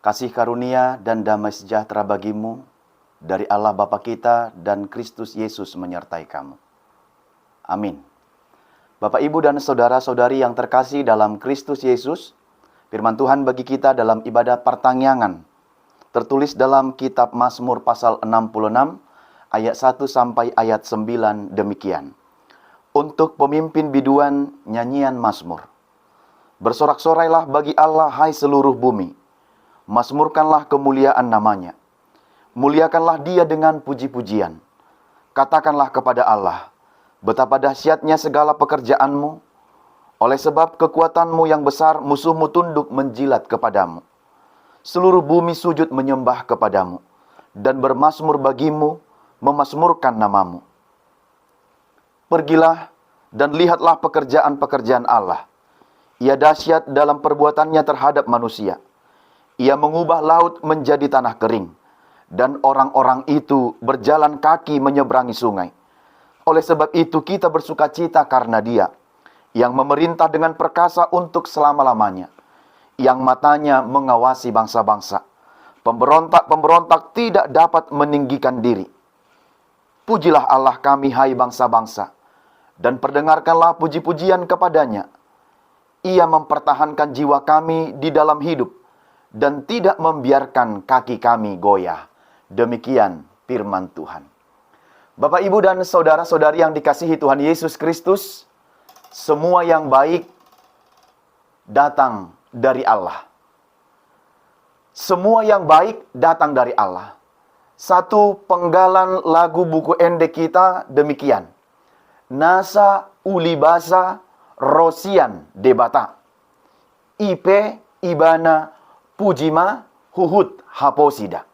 Kasih karunia dan damai sejahtera bagimu dari Allah Bapa kita dan Kristus Yesus menyertai kamu. Amin. Bapak, Ibu, dan saudara-saudari yang terkasih dalam Kristus Yesus, firman Tuhan bagi kita dalam ibadah pertangyangan tertulis dalam kitab Mazmur pasal 66 ayat 1 sampai ayat 9 demikian. Untuk pemimpin biduan nyanyian Mazmur. Bersorak-sorailah bagi Allah, hai seluruh bumi. Mazmurkanlah kemuliaan namanya. Muliakanlah dia dengan puji-pujian. Katakanlah kepada Allah, betapa dahsyatnya segala pekerjaanmu. Oleh sebab kekuatanmu yang besar, musuhmu tunduk menjilat kepadamu. Seluruh bumi sujud menyembah kepadamu, dan bermazmur bagimu, memazmurkan namamu. Pergilah dan lihatlah pekerjaan-pekerjaan Allah. Ia dahsyat dalam perbuatannya terhadap manusia. Ia mengubah laut menjadi tanah kering, dan orang-orang itu berjalan kaki menyeberangi sungai. Oleh sebab itu kita bersukacita karena Dia, yang memerintah dengan perkasa untuk selama-lamanya, yang matanya mengawasi bangsa-bangsa. Pemberontak-pemberontak tidak dapat meninggikan diri. Pujilah Allah kami, hai bangsa-bangsa, dan perdengarkanlah puji-pujian kepadanya. Ia mempertahankan jiwa kami di dalam hidup, dan tidak membiarkan kaki kami goyah. Demikian firman Tuhan. Bapak, Ibu, dan saudara-saudari yang dikasihi Tuhan Yesus Kristus, semua yang baik datang dari Allah. Semua yang baik datang dari Allah. Satu penggalan lagu buku endek kita demikian. Nasa ulibasa rosian debata. Ipe ibana pujima huhut haposida.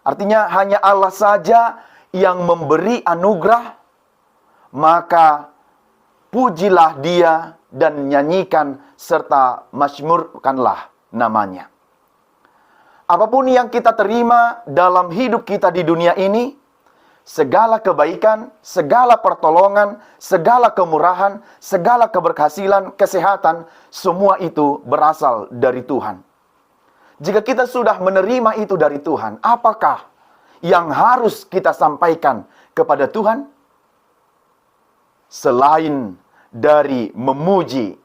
Artinya hanya Allah saja yang memberi anugerah, maka pujilah Dia dan nyanyikan serta mazmurkanlah namanya. Apapun yang kita terima dalam hidup kita di dunia ini, segala kebaikan, segala pertolongan, segala kemurahan, segala keberhasilan, kesehatan, semua itu berasal dari Tuhan. Jika kita sudah menerima itu dari Tuhan, apakah yang harus kita sampaikan kepada Tuhan? Selain dari memuji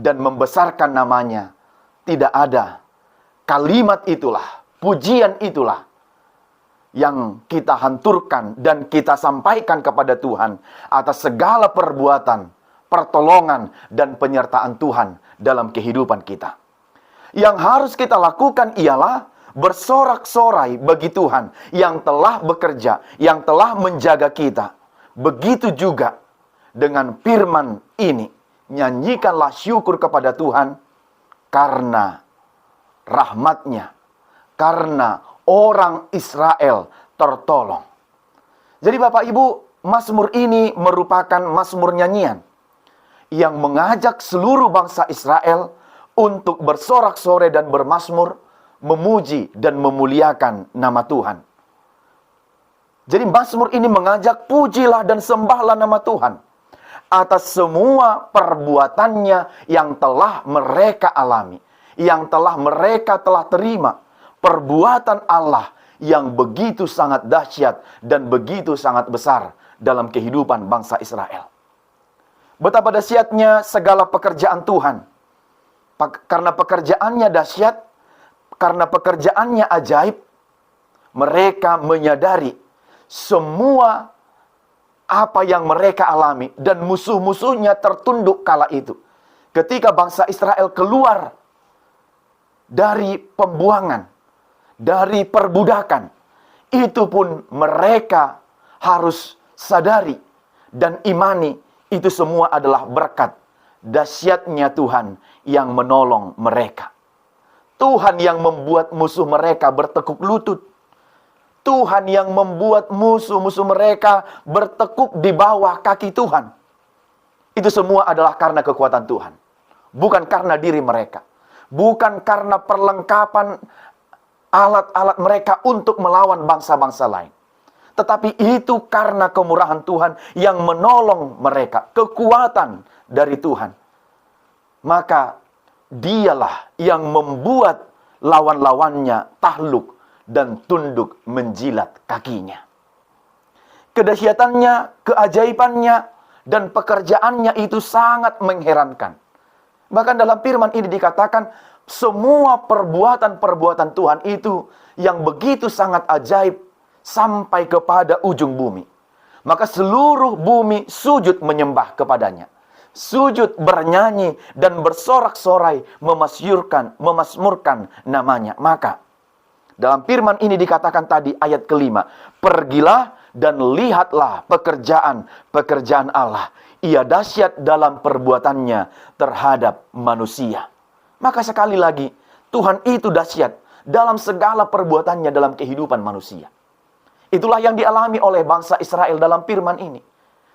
dan membesarkan namanya, tidak ada kalimat itulah, pujian itulah yang kita hanturkan dan kita sampaikan kepada Tuhan atas segala perbuatan, pertolongan, dan penyertaan Tuhan dalam kehidupan kita. Yang harus kita lakukan ialah bersorak-sorai bagi Tuhan yang telah bekerja, yang telah menjaga kita. Begitu juga dengan firman ini. Nyanyikanlah syukur kepada Tuhan karena rahmat-Nya, karena orang Israel tertolong. Jadi Bapak Ibu, Mazmur ini merupakan mazmur nyanyian yang mengajak seluruh bangsa Israel untuk bersorak-sorai dan bermazmur, memuji dan memuliakan nama Tuhan. Jadi mazmur ini mengajak pujilah dan sembahlah nama Tuhan atas semua perbuatannya yang telah mereka alami, yang telah mereka terima. Perbuatan Allah yang begitu sangat dahsyat dan begitu sangat besar dalam kehidupan bangsa Israel. Betapa dahsyatnya segala pekerjaan Tuhan. Karena pekerjaannya dahsyat, karena pekerjaannya ajaib, mereka menyadari semua apa yang mereka alami dan musuh-musuhnya tertunduk kala itu. Ketika bangsa Israel keluar dari pembuangan, dari perbudakan, itu pun mereka harus sadari dan imani itu semua adalah berkat dahsyatnya Tuhan yang menolong mereka. Tuhan yang membuat musuh mereka bertekuk lutut. Tuhan yang membuat musuh-musuh mereka bertekuk di bawah kaki Tuhan. Itu semua adalah karena kekuatan Tuhan. Bukan karena diri mereka. Bukan karena perlengkapan alat-alat mereka untuk melawan bangsa-bangsa lain. Tetapi itu karena kemurahan Tuhan yang menolong mereka. Kekuatan dari Tuhan. Maka dialah yang membuat lawan-lawannya takluk dan tunduk menjilat kakinya. Kedahsyatannya, keajaibannya, dan pekerjaannya itu sangat mengherankan. Bahkan dalam firman ini dikatakan, semua perbuatan-perbuatan Tuhan itu yang begitu sangat ajaib sampai kepada ujung bumi. Maka seluruh bumi sujud menyembah kepadanya. Sujud bernyanyi dan bersorak-sorai memasmurkan namanya. Maka dalam firman ini dikatakan tadi ayat kelima, pergilah dan lihatlah pekerjaan Allah. Ia dahsyat dalam perbuatannya terhadap manusia. Maka sekali lagi, Tuhan itu dahsyat dalam segala perbuatannya dalam kehidupan manusia. Itulah yang dialami oleh bangsa Israel dalam firman ini.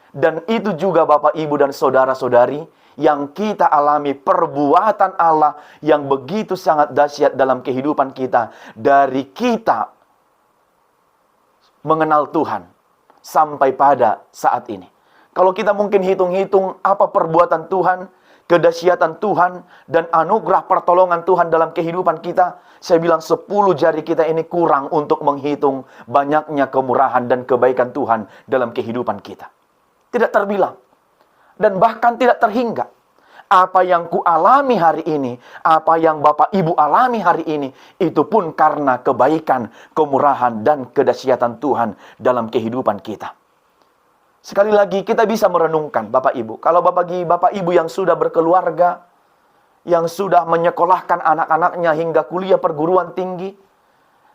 Dan itu juga Bapak, Ibu, dan saudara-saudari yang kita alami perbuatan Allah yang begitu sangat dahsyat dalam kehidupan kita. Dari kita mengenal Tuhan sampai pada saat ini. Kalau kita mungkin hitung-hitung apa perbuatan Tuhan, kedahsyatan Tuhan, dan anugerah pertolongan Tuhan dalam kehidupan kita, saya bilang 10 jari kita ini kurang untuk menghitung banyaknya kemurahan dan kebaikan Tuhan dalam kehidupan kita. Tidak terbilang. Dan bahkan tidak terhingga. Apa yang ku alami hari ini, apa yang Bapak Ibu alami hari ini, itu pun karena kebaikan, kemurahan, dan kedahsyatan Tuhan dalam kehidupan kita. Sekali lagi kita bisa merenungkan Bapak Ibu. Kalau bagi Bapak Ibu yang sudah berkeluarga, yang sudah menyekolahkan anak-anaknya hingga kuliah perguruan tinggi,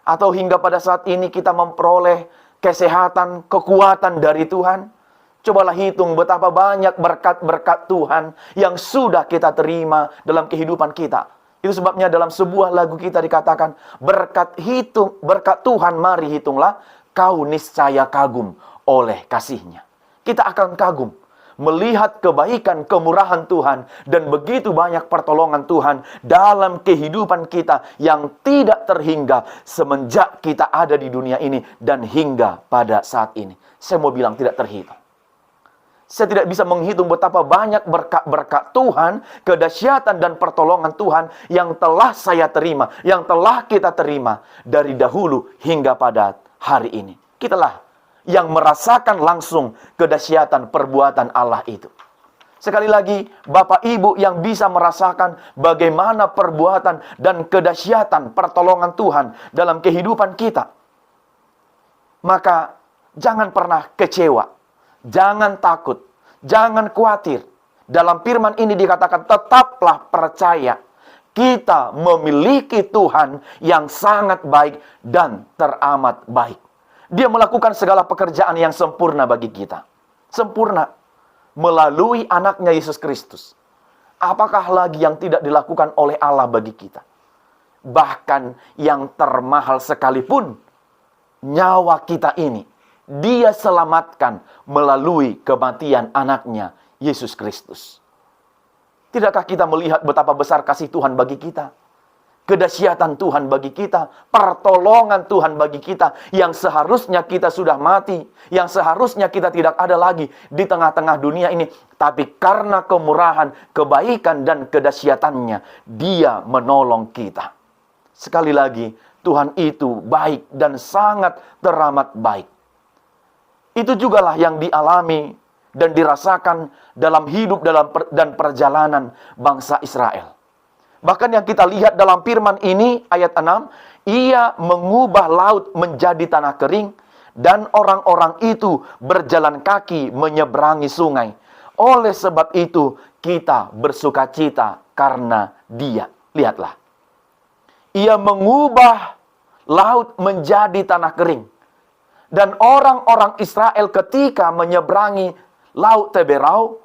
atau hingga pada saat ini kita memperoleh kesehatan, kekuatan dari Tuhan, cobalah hitung betapa banyak berkat-berkat Tuhan yang sudah kita terima dalam kehidupan kita. Itu sebabnya dalam sebuah lagu kita dikatakan, berkat Tuhan mari hitunglah, kau niscaya kagum oleh kasih-Nya. Kita akan kagum melihat kebaikan, kemurahan Tuhan, dan begitu banyak pertolongan Tuhan dalam kehidupan kita yang tidak terhingga semenjak kita ada di dunia ini dan hingga pada saat ini. Saya mau bilang tidak terhitung. Saya tidak bisa menghitung betapa banyak berkat-berkat Tuhan, kedahsyatan dan pertolongan Tuhan yang telah saya terima, yang telah kita terima dari dahulu hingga pada hari ini. Kitalah yang merasakan langsung kedahsyatan perbuatan Allah itu. Sekali lagi, Bapak Ibu yang bisa merasakan bagaimana perbuatan dan kedahsyatan pertolongan Tuhan dalam kehidupan kita, maka jangan pernah kecewa. Jangan takut, jangan khawatir. Dalam firman ini dikatakan, tetaplah percaya. Kita memiliki Tuhan yang sangat baik dan teramat baik. Dia melakukan segala pekerjaan yang sempurna bagi kita. Sempurna melalui anaknya Yesus Kristus. Apakah lagi yang tidak dilakukan oleh Allah bagi kita? Bahkan yang termahal sekalipun, nyawa kita ini, Dia selamatkan melalui kematian anaknya, Yesus Kristus. Tidakkah kita melihat betapa besar kasih Tuhan bagi kita? Kedahsyatan Tuhan bagi kita, pertolongan Tuhan bagi kita, yang seharusnya kita sudah mati, yang seharusnya kita tidak ada lagi di tengah-tengah dunia ini. Tapi karena kemurahan, kebaikan, dan kedahsyatannya, Dia menolong kita. Sekali lagi, Tuhan itu baik dan sangat teramat baik. Itu jugalah yang dialami dan dirasakan dalam hidup dan perjalanan bangsa Israel. Bahkan yang kita lihat dalam firman ini, ayat 6, Ia mengubah laut menjadi tanah kering, dan orang-orang itu berjalan kaki menyeberangi sungai. Oleh sebab itu, kita bersukacita karena Dia. Lihatlah. Ia mengubah laut menjadi tanah kering. Dan orang-orang Israel ketika menyeberangi Laut Teberau,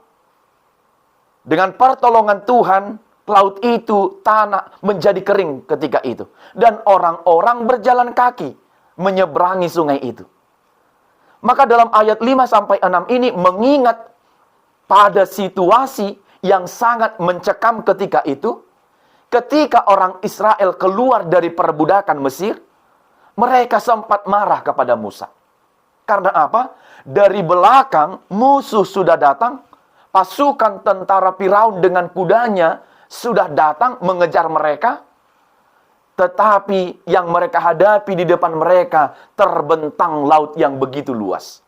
dengan pertolongan Tuhan, laut itu tanah menjadi kering ketika itu. Dan orang-orang berjalan kaki menyeberangi sungai itu. Maka dalam ayat 5-6 ini mengingat pada situasi yang sangat mencekam ketika itu, ketika orang Israel keluar dari perbudakan Mesir, mereka sempat marah kepada Musa. Karena apa? Dari belakang musuh sudah datang, pasukan tentara Firaun dengan kudanya sudah datang mengejar mereka. Tetapi yang mereka hadapi di depan mereka terbentang laut yang begitu luas.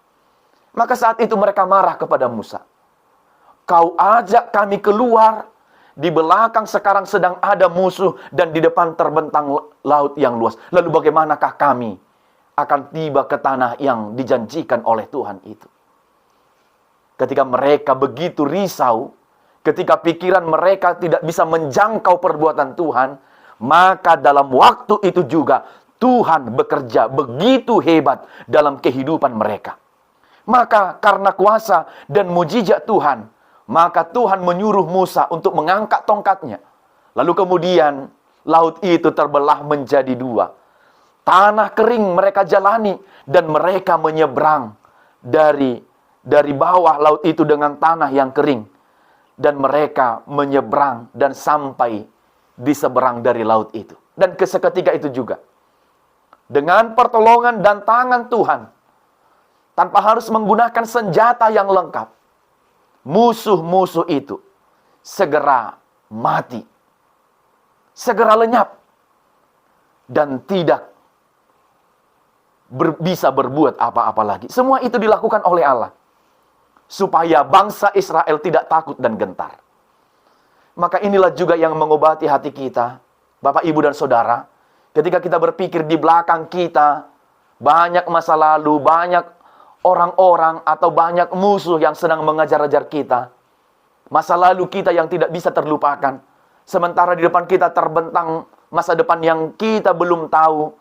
Maka saat itu mereka marah kepada Musa. Kau ajak kami keluar, di belakang sekarang sedang ada musuh, dan di depan terbentang laut yang luas. Lalu bagaimanakah kami akan tiba ke tanah yang dijanjikan oleh Tuhan itu? Ketika mereka begitu risau, ketika pikiran mereka tidak bisa menjangkau perbuatan Tuhan, maka dalam waktu itu juga Tuhan bekerja begitu hebat dalam kehidupan mereka. Maka karena kuasa dan mujizat Tuhan, maka Tuhan menyuruh Musa untuk mengangkat tongkatnya. Lalu kemudian laut itu terbelah menjadi dua. Tanah kering mereka jalani, dan mereka menyeberang dari bawah laut itu dengan tanah yang kering. Dan mereka menyeberang dan sampai di seberang dari laut itu. Dan seketika itu juga, dengan pertolongan dan tangan Tuhan, tanpa harus menggunakan senjata yang lengkap, musuh-musuh itu segera mati, segera lenyap, dan tidak bisa berbuat apa-apa lagi. Semua itu dilakukan oleh Allah, supaya bangsa Israel tidak takut dan gentar. Maka inilah juga yang mengobati hati kita, Bapak, Ibu, dan Saudara. Ketika kita berpikir di belakang kita banyak masa lalu, banyak orang-orang atau banyak musuh yang sedang mengejar-ejar kita. Masa lalu kita yang tidak bisa terlupakan. Sementara di depan kita terbentang masa depan yang kita belum tahu.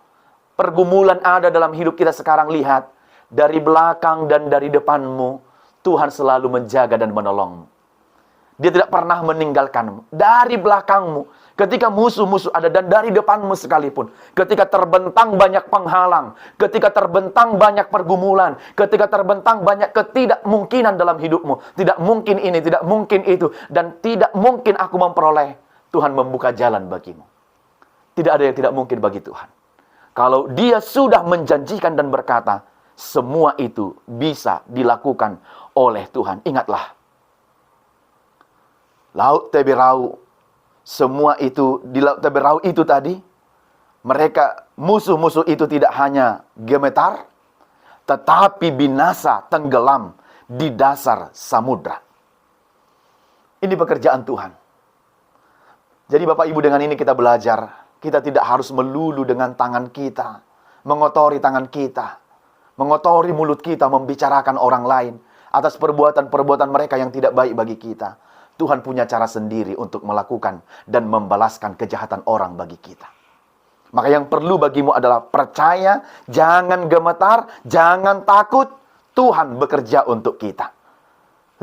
Pergumulan ada dalam hidup kita sekarang. Lihat, dari belakang dan dari depanmu, Tuhan selalu menjaga dan menolongmu. Dia tidak pernah meninggalkanmu. Dari belakangmu, ketika musuh-musuh ada, dan dari depanmu sekalipun. Ketika terbentang banyak penghalang, ketika terbentang banyak pergumulan, ketika terbentang banyak ketidakmungkinan dalam hidupmu. Tidak mungkin ini, tidak mungkin itu, dan tidak mungkin aku memperoleh. Tuhan membuka jalan bagimu. Tidak ada yang tidak mungkin bagi Tuhan. Kalau Dia sudah menjanjikan dan berkata, semua itu bisa dilakukan oleh Tuhan. Ingatlah, Laut Teberau, semua itu di Laut Teberau itu tadi, mereka, musuh-musuh itu tidak hanya gemetar, tetapi binasa, tenggelam di dasar samudra. Ini pekerjaan Tuhan. Jadi Bapak Ibu, dengan ini kita belajar, kita tidak harus melulu dengan tangan kita, mengotori tangan kita, mengotori mulut kita, membicarakan orang lain atas perbuatan-perbuatan mereka yang tidak baik bagi kita. Tuhan punya cara sendiri untuk melakukan dan membalaskan kejahatan orang bagi kita. Maka yang perlu bagimu adalah percaya, jangan gemetar, jangan takut. Tuhan bekerja untuk kita.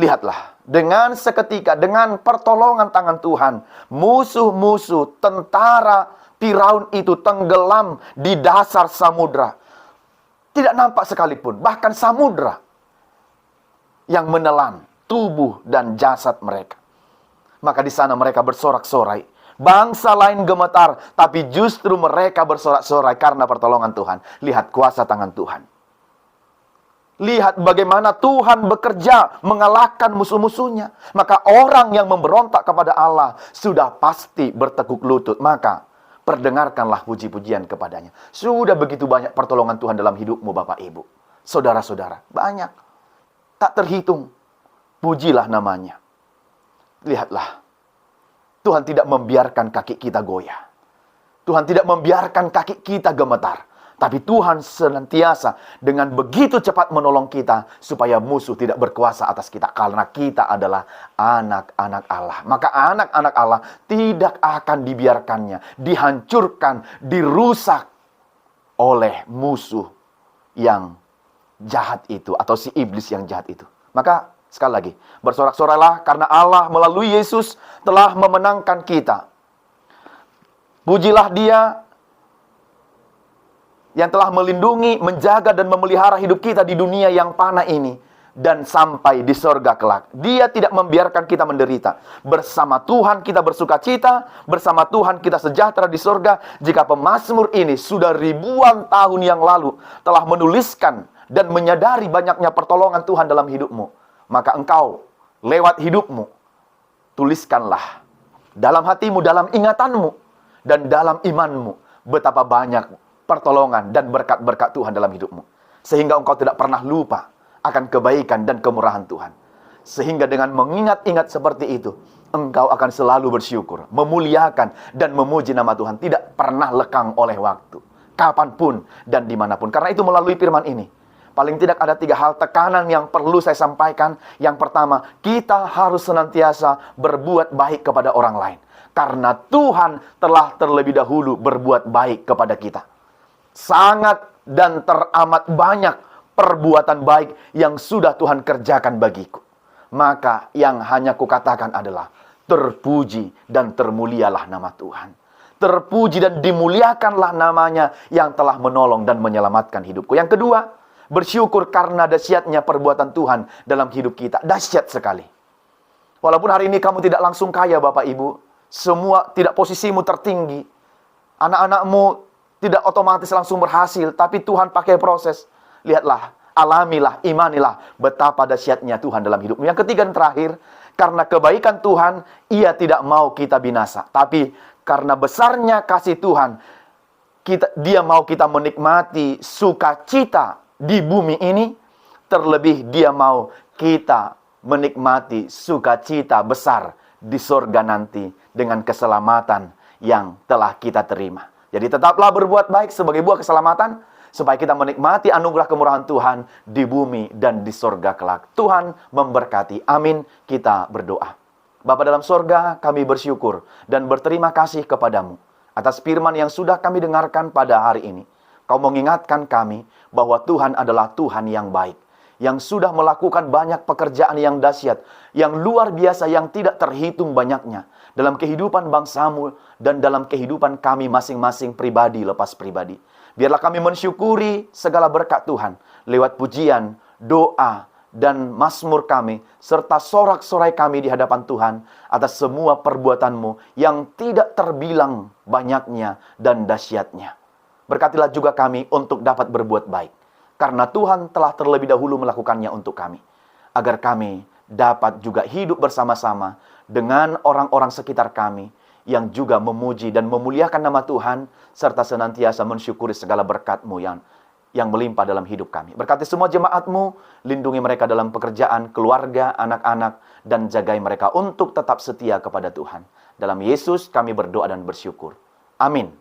Lihatlah, dengan seketika, dengan pertolongan tangan Tuhan, musuh-musuh tentara Firaun itu tenggelam di dasar samudra. Tidak nampak sekalipun, bahkan samudra yang menelan tubuh dan jasad mereka. Maka di sana mereka bersorak-sorai. Bangsa lain gemetar, tapi justru mereka bersorak-sorai karena pertolongan Tuhan. Lihat kuasa tangan Tuhan. Lihat bagaimana Tuhan bekerja mengalahkan musuh-musuhnya. Maka orang yang memberontak kepada Allah sudah pasti bertekuk lutut. Maka perdengarkanlah puji-pujian kepadanya. Sudah begitu banyak pertolongan Tuhan dalam hidupmu, Bapak Ibu, saudara-saudara. Banyak, tak terhitung. Pujilah namanya. Lihatlah, Tuhan tidak membiarkan kaki kita goyah. Tuhan tidak membiarkan kaki kita gemetar. Tapi Tuhan senantiasa dengan begitu cepat menolong kita, supaya musuh tidak berkuasa atas kita. Karena kita adalah anak-anak Allah. Maka anak-anak Allah tidak akan dibiarkannya dihancurkan, dirusak oleh musuh yang jahat itu, atau si iblis yang jahat itu. Maka sekali lagi, bersorak-sorailah karena Allah melalui Yesus telah memenangkan kita. Pujilah Dia yang telah melindungi, menjaga, dan memelihara hidup kita di dunia yang fana ini, dan sampai di sorga kelak. Dia tidak membiarkan kita menderita. Bersama Tuhan kita bersuka cita, bersama Tuhan kita sejahtera di sorga. Jika pemazmur ini sudah ribuan tahun yang lalu telah menuliskan dan menyadari banyaknya pertolongan Tuhan dalam hidupmu, maka engkau lewat hidupmu, tuliskanlah dalam hatimu, dalam ingatanmu, dan dalam imanmu, betapa banyak pertolongan dan berkat-berkat Tuhan dalam hidupmu. Sehingga engkau tidak pernah lupa akan kebaikan dan kemurahan Tuhan. Sehingga dengan mengingat-ingat seperti itu, engkau akan selalu bersyukur, memuliakan dan memuji nama Tuhan. Tidak pernah lekang oleh waktu, kapanpun dan dimanapun. Karena itu melalui firman ini, paling tidak ada 3 hal tekanan yang perlu saya sampaikan. Yang pertama, kita harus senantiasa berbuat baik kepada orang lain. Karena Tuhan telah terlebih dahulu berbuat baik kepada kita. Sangat dan teramat banyak perbuatan baik yang sudah Tuhan kerjakan bagiku. Maka yang hanya kukatakan adalah, terpuji dan termulialah nama Tuhan. Terpuji dan dimuliakanlah namanya yang telah menolong dan menyelamatkan hidupku. Yang kedua, bersyukur karena dahsyatnya perbuatan Tuhan dalam hidup kita. Dahsyat sekali. Walaupun hari ini kamu tidak langsung kaya Bapak Ibu, semua tidak posisimu tertinggi, anak-anakmu tidak otomatis langsung berhasil, tapi Tuhan pakai proses. Lihatlah, alamilah, imanilah betapa dahsyatnya Tuhan dalam hidupmu. Yang ketiga dan terakhir, karena kebaikan Tuhan, Ia tidak mau kita binasa. Tapi karena besarnya kasih Tuhan, Dia mau kita menikmati sukacita di bumi ini. Terlebih Dia mau kita menikmati sukacita besar di sorga nanti dengan keselamatan yang telah kita terima. Jadi tetaplah berbuat baik sebagai buah keselamatan, supaya kita menikmati anugerah kemurahan Tuhan di bumi dan di sorga kelak. Tuhan memberkati. Amin. Kita berdoa. Bapa dalam sorga, kami bersyukur dan berterima kasih kepadamu atas firman yang sudah kami dengarkan pada hari ini. Kau mengingatkan kami bahwa Tuhan adalah Tuhan yang baik, yang sudah melakukan banyak pekerjaan yang dahsyat, yang luar biasa, yang tidak terhitung banyaknya dalam kehidupan bangsamu dan dalam kehidupan kami masing-masing pribadi lepas pribadi. Biarlah kami mensyukuri segala berkat Tuhan lewat pujian, doa, dan mazmur kami, serta sorak-sorai kami di hadapan Tuhan atas semua perbuatan-Mu yang tidak terbilang banyaknya dan dahsyatnya. Berkatilah juga kami untuk dapat berbuat baik, karena Tuhan telah terlebih dahulu melakukannya untuk kami, agar kami dapat juga hidup bersama-sama dengan orang-orang sekitar kami, yang juga memuji dan memuliakan nama Tuhan, serta senantiasa mensyukuri segala berkat-Mu yang melimpah dalam hidup kami. Berkati semua jemaat-Mu, lindungi mereka dalam pekerjaan, keluarga, anak-anak, dan jagai mereka untuk tetap setia kepada Tuhan. Dalam Yesus kami berdoa dan bersyukur. Amin.